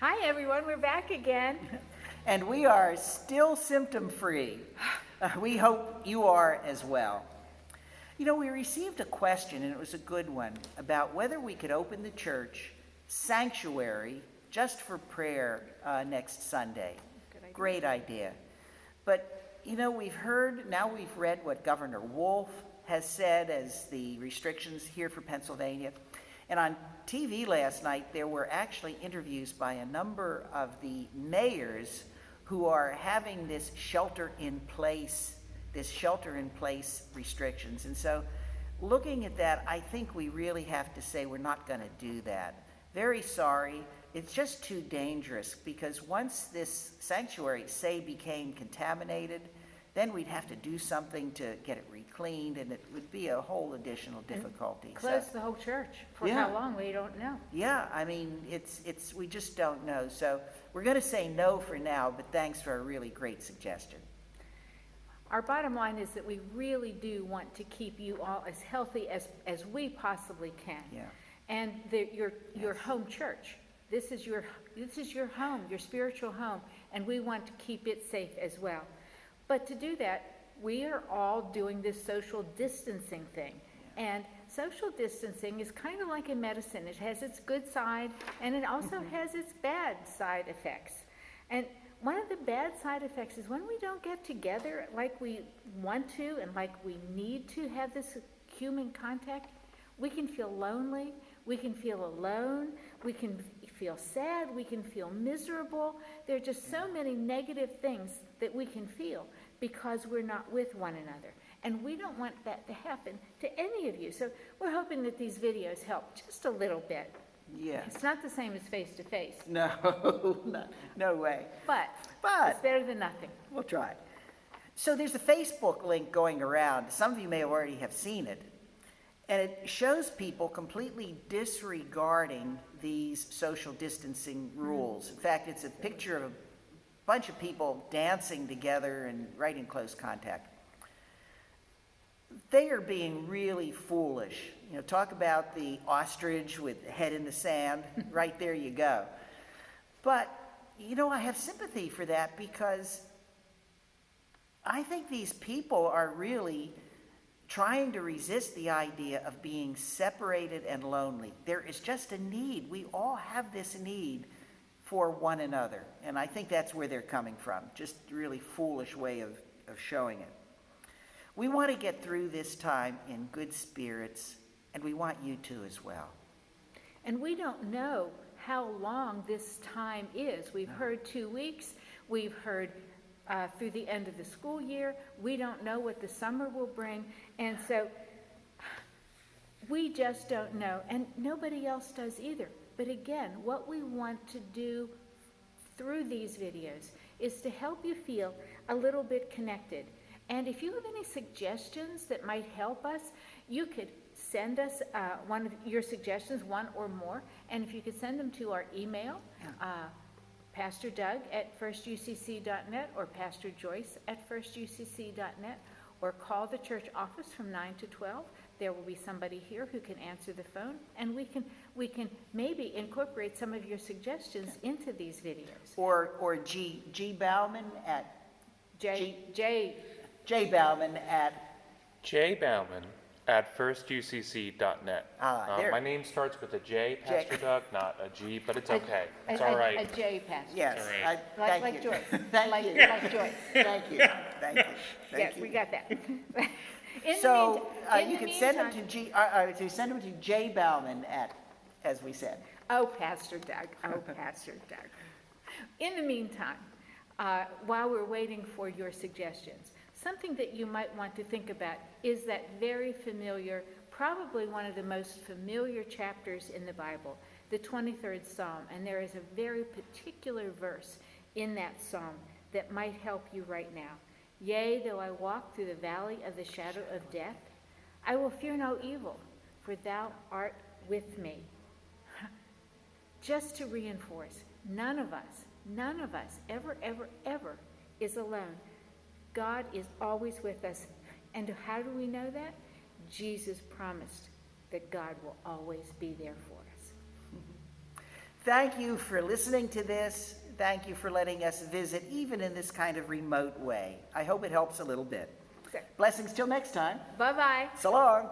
Hi everyone, we're back again. And we are still symptom-free. We hope you are as well. You know, we received a question, and it was a good one, about whether we could open the church sanctuary just for prayer next Sunday. Great idea. But, you know, we've read what Governor Wolf has said as the restrictions here for Pennsylvania. And on TV last night, there were actually interviews by a number of the mayors who are having this shelter-in-place restrictions. And so looking at that, I think we really have to say we're not going to do that. Very sorry. It's just too dangerous, because once this sanctuary, say, became contaminated, then we'd have to do something to get it recleaned, and it would be a whole additional difficulty. Close the whole church. For Yeah. how long, we don't know. Yeah, I mean, we just don't know. So we're going to say no for now, but thanks for a really great suggestion. Our bottom line is that we really do want to keep you all as healthy as we possibly can. Yeah. And your home church. This is your home, your spiritual home, and we want to keep it safe as well. But to do that, we are all doing this social distancing thing. And social distancing is kind of like a medicine. It has its good side, and it also has its bad side effects. And one of the bad side effects is when we don't get together like we want to and like we need to have this human contact, we can feel lonely, we can feel alone, we can feel sad, we can feel miserable. There are just so many negative things that we can feel because we're not with one another. And we don't want that to happen to any of you. So we're hoping that these videos help just a little bit. Yeah. It's not the same as face-to-face. No, no way. But it's better than nothing. We'll try. So there's a Facebook link going around. Some of you may already have seen it. And it shows people completely disregarding these social distancing rules. In fact, it's a picture of a bunch of people dancing together and right in close contact. They are being really foolish. You know, talk about the ostrich with the head in the sand. Right there you go. But, you know, I have sympathy for that, because I think these people are really trying to resist the idea of being separated and lonely. There is just a need. We all have this need for one another. And I think that's where they're coming from. Just a really foolish way of showing it. We want to get through this time in good spirits, and we want you to as well. And we don't know how long this time is. We've heard 2 weeks. We've heard through the end of the school year. We don't know what the summer will bring. And so we just don't know. And nobody else does either. But again, what we want to do through these videos is to help you feel a little bit connected. And if you have any suggestions that might help us, you could send us one of your suggestions, one or more. And if you could send them to our email, Pastor Doug at firstucc.net or Pastor Joyce at firstucc.net, or call the church office from 9 to 12. There will be somebody here who can answer the phone, and we can maybe incorporate some of your suggestions into these videos. Or G Bauman at J Bauman at firstucc.net. My name starts with a J, Pastor Doug, not a G, but it's okay. It's all right. A J, Pastor. Yes. Right. Thank Like you. Joyce. Thank you. Like Joyce. Thank you. Thank you. Yes, we got that. So you can send them to send them to J Bauman at, as we said. Oh, Pastor Doug. Oh, Pastor Doug. In the meantime, while we're waiting for your suggestions, something that you might want to think about is that very familiar, probably one of the most familiar chapters in the Bible, the 23rd Psalm. And there is a very particular verse in that psalm that might help you right now. Yea, though I walk through the valley of the shadow of death, I will fear no evil, for thou art with me. Just to reinforce, none of us, ever, ever, ever is alone. God is always with us. And how do we know that? Jesus promised that God will always be there for us. Thank you for listening to this. Thank you for letting us visit, even in this kind of remote way. I hope it helps a little bit. Blessings till next time. Bye-bye. So long.